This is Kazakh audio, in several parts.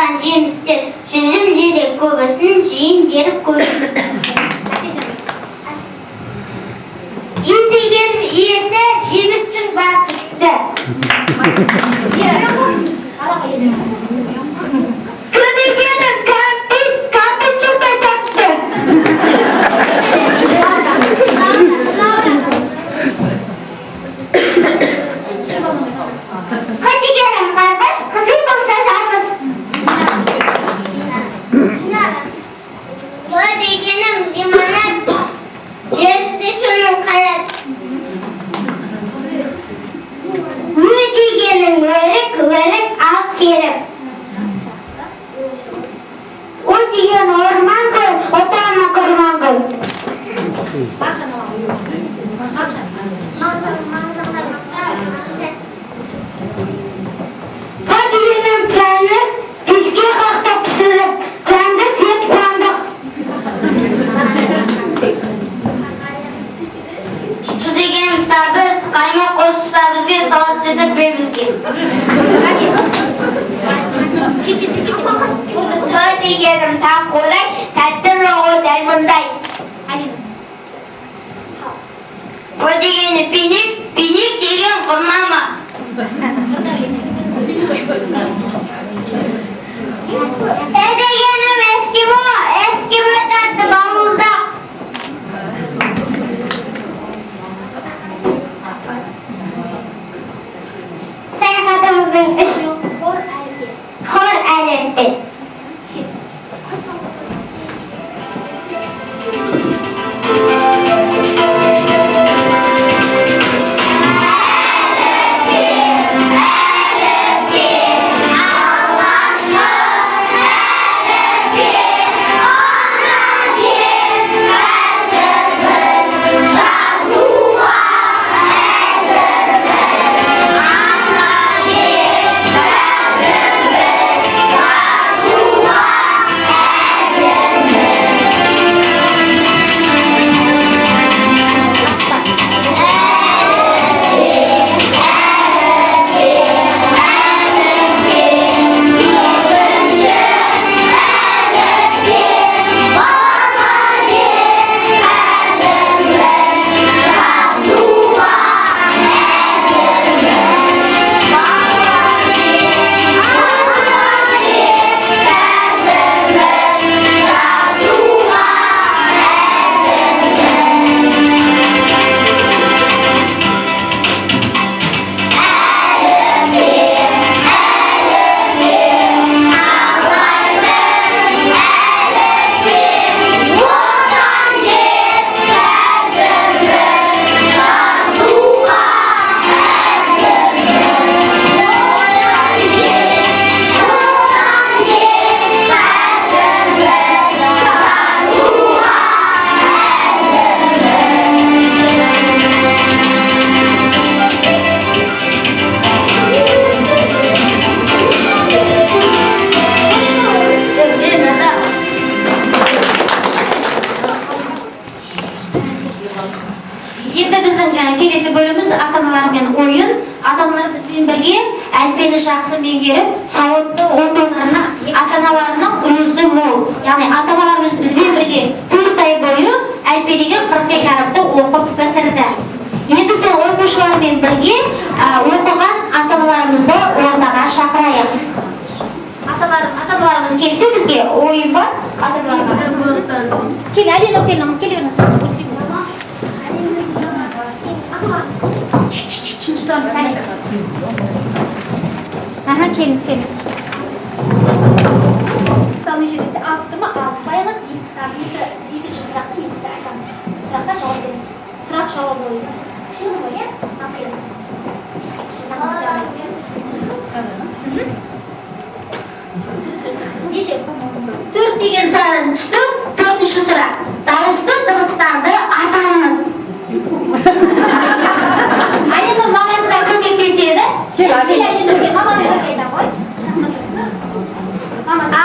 жатқан жемістер жүзім жидек көбісін, жиын деріп көбісін. Үй деген иесі, жемістің бақытшысы. Көдегенім кәмпит шоқтай тапты. Көдегенім қарбыз, қызыл болса жарбыз. Көдегенім лимонад, жетті шоның қанат. Өдегенің өрік алып теріп. О деген орман гүл, отаны құрман гүл. О дегенім пәні, пешке қақтап пісіріп, пәнді теп қуандық. Су дегенім сабыз, қаймақ қосып сабызге, салат жасап бербізге. Тө дегенім таң қорай, тәтті роғы дәл бұндай. О дегені пенек деген құрмама. Дегенім ескимо тәтті бауылдақ. Саяхатымыздың үші хор әліппе. Келесі бөліміз ата-аналармен ойын. Ата-аналар бізбен бірге әліппені жақсы меңгеріп, сауатты оқуларына ата-аналарының үлесі мол. Яғни ата-аналарымыз бізбен бірге 4 ай бойы әліппедегі 40 әріпті оқып бітірді. Енді сол оқушылармен бірге оқыған ата-аналарымызды ортаға шақырайық. Ата-аналарымыз келсе бізге ойын бар. Ата-аналарға кел, әлен оқиын, келе беріңіз. Келіңіз. Мысалы межелесе 6 тұрма 6 баяныз, 2 сұрақты есігі айтамыз. Сұраққа жауап беріңіз. Сұрақ жауап ойын. Түсіңіз ғой, е? Неше? 4 деген сұрадан түсті, 4-ші сұрақ. Дауысты дыбыстарды атаңыз. Айнұр мамасына көмектеседі. Айнұр мамамен қайда ғой? Мамасы.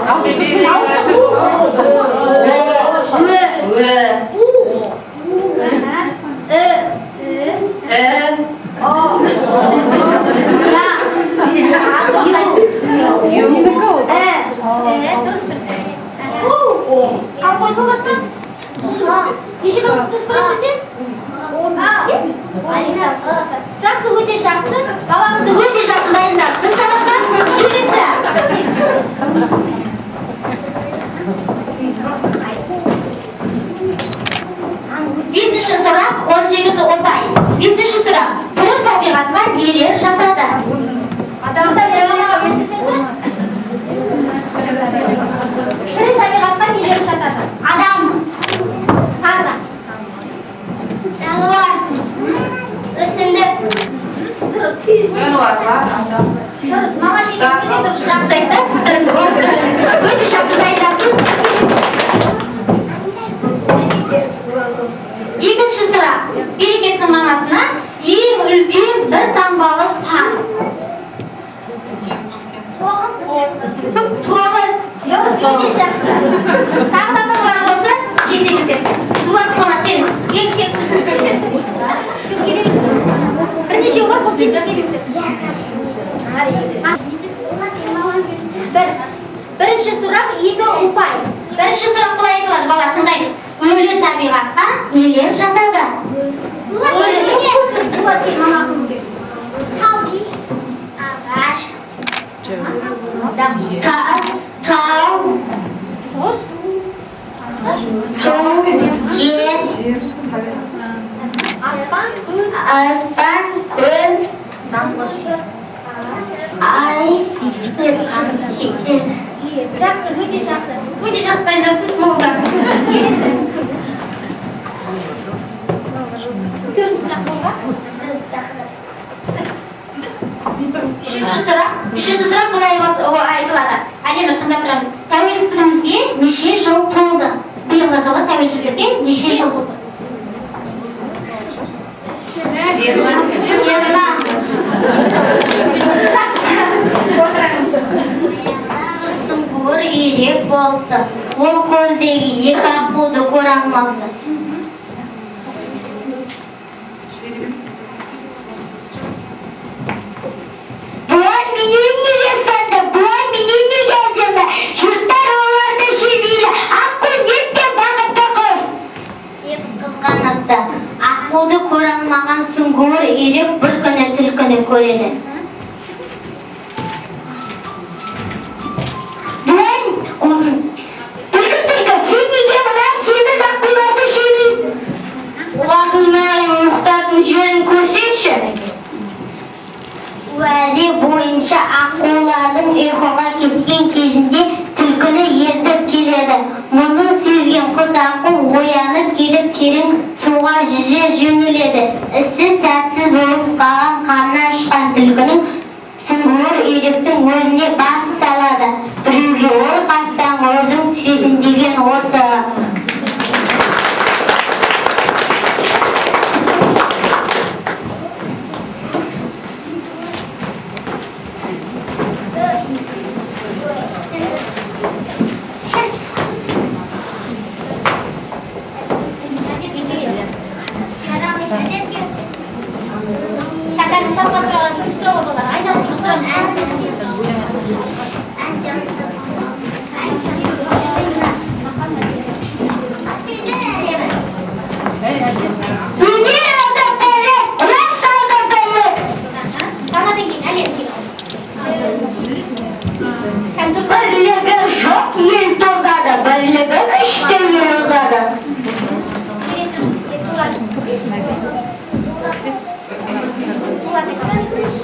Дауысты. Қалып қойды басқа? Неше дауыс көреді бізде? 10. Жақсы, өте жақсы. Баламызды өте жақсы дайындапсыз сабаққа. Келесі. Бесінші сұрақ 18 ұпай. Бесінші сұрақ. Тірі табиғатқа нелер жатады? Адамда тірі табиғатқа нелер жатады? Адам. Тағы да. Жануар. Өсімдік. Жануарлар, адам. Дұрыс, мама деген өте дұрыс жақсы айтты. Өте жақсы дайындапсыз. Екінші сұрақ. Берекеттің мамасына ең үлкен бір таңбалы сан. 9. Дұрыс, өте жақсы. Тағы да таңбалар болса, кесеңіздер. Дулаттың мамасы келіңіз. Келіңіз. Бірнеше бар бұл тезіз келіңіздер. Бірінші сұрақ 2 ұпай. Бірінші сұрақ былай айтылады, балалар, тыңдаймыз. Өлі табиғатқа нелер жатады? Ағаш, тас, тау, су, жер, аспан, көл, ай, жақсы, өте жақсы. Өте жақсы дайындапсыз, болды. Төртінші сұрақ болға? Үшінші сұрақ бұлай айтылады. Әленұр, тыңдап тұрамыз. Тәуелсіздігімізге неше жыл толды? Биылғы жылы тәуелсіздікке неше жыл толды? 20. Жақсы. Сүңгуір үйрек болыпты. Ол көлдегі екі аққуды көре алмапты. Бұлар менен неге сәнді? Бұлар менен неге әдемі? Жұрттар оларды жемейлі. Аққу неткен бағыпты қыз? Деп қызғаныпты. Аққуды көре алмаған сүңгуір үйрек бір күні түлкіні көреді. Олардың мәлім ұйықтатын жерін көрсетші. Уәде бойынша аққулардың ұйқыға кеткен кезінде түлкіні ертіп келеді. Мұны сезген құс аққу оянып келіп терең суға жүзе жөнеледі. Ісі сәтсіз болып қалған қарны ашқан түлкінің сүңгуір үйректің өзіне бас салады. Біреуге ор қатсаң өзің түсесің деген осы.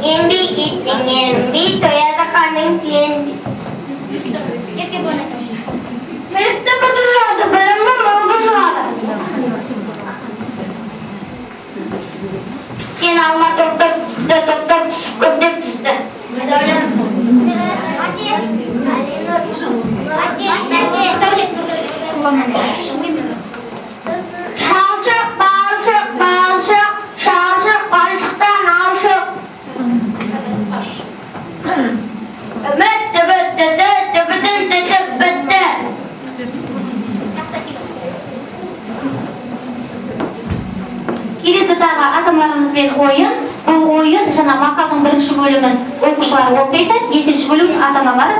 Еңбек етсең ерінбей, тояды қаның тіленбей. Білікті күті жады, білімді мұңды жады. Піскен алма топтап түсті, топтап түсіп көптеп түсті. Шалшық, балшық, балшық, шалшық, балшықтан алшық. Бітті, бітті, бітті, бітті, бітті. Келесі тағы аталарымызбен ойын. Бұл ойын жаңа мақалдың бірінші бөлімін оқушылар оқиды, екінші бөлім ата-аналар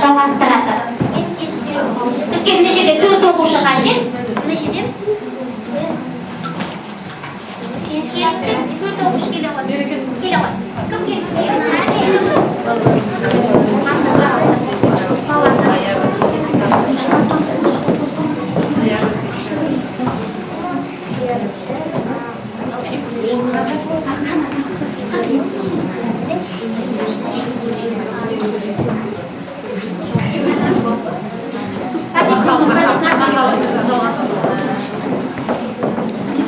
жалғастырады. Бізге мына жерде 4 оқушы қажет. Мына жерде сен келсең 4 оқушы келе ғой. Келе ғой. Кім келсе?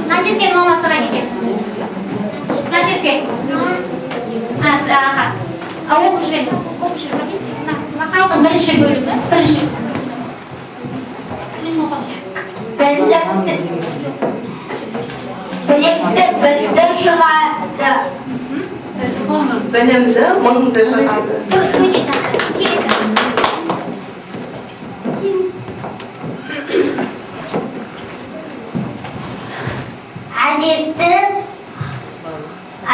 Назерке мамасыға кетеді. Назерке. Оқып жүрген. Мақалдың бірінші бөлімі. Бірінші. Білекті білді шығады. Соны білімді мыңды шығады. Дұрыс, өте жақсы. Келесі.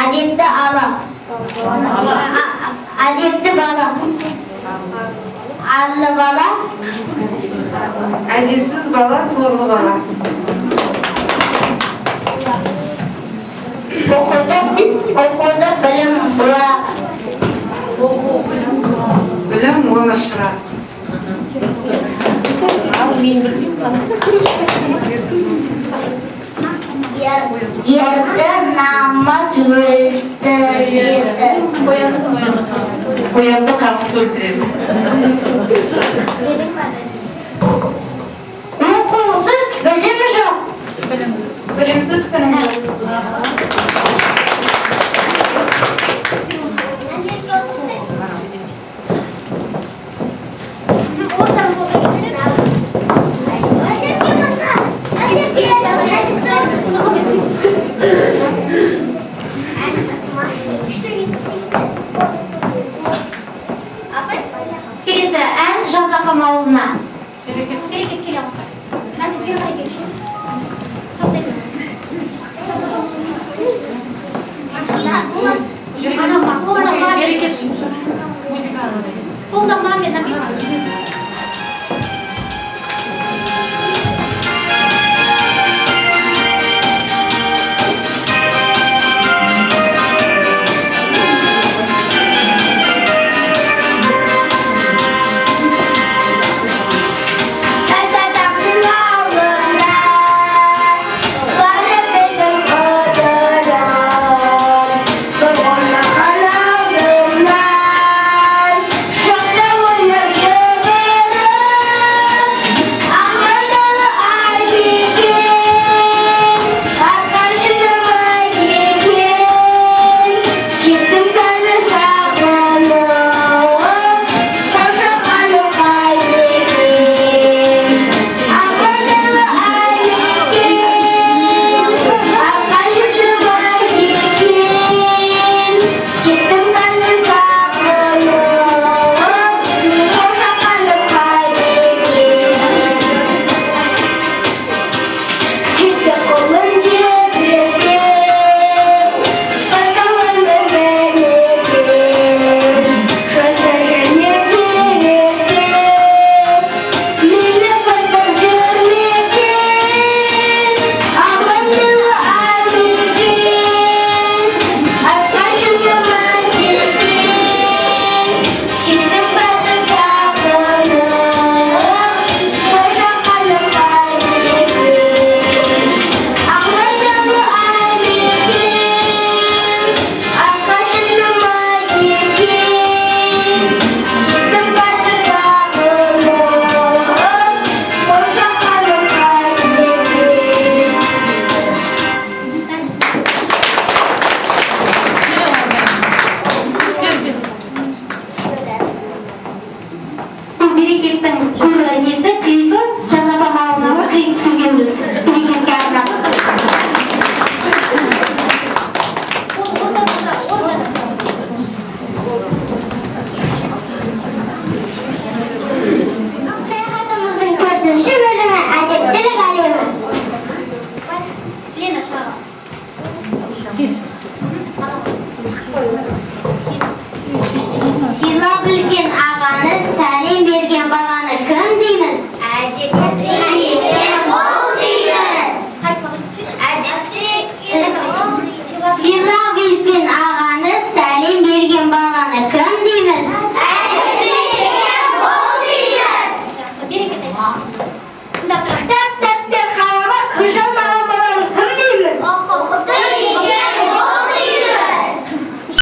Әдепті ала. Әдепті бала. Арлы бала. Әдепсіз бала, сорлы бала. Оқуды білім бұла. Білім өмір шырақ. Ерді намаз өлтіреді. Қоянды қапыс өлтіреді.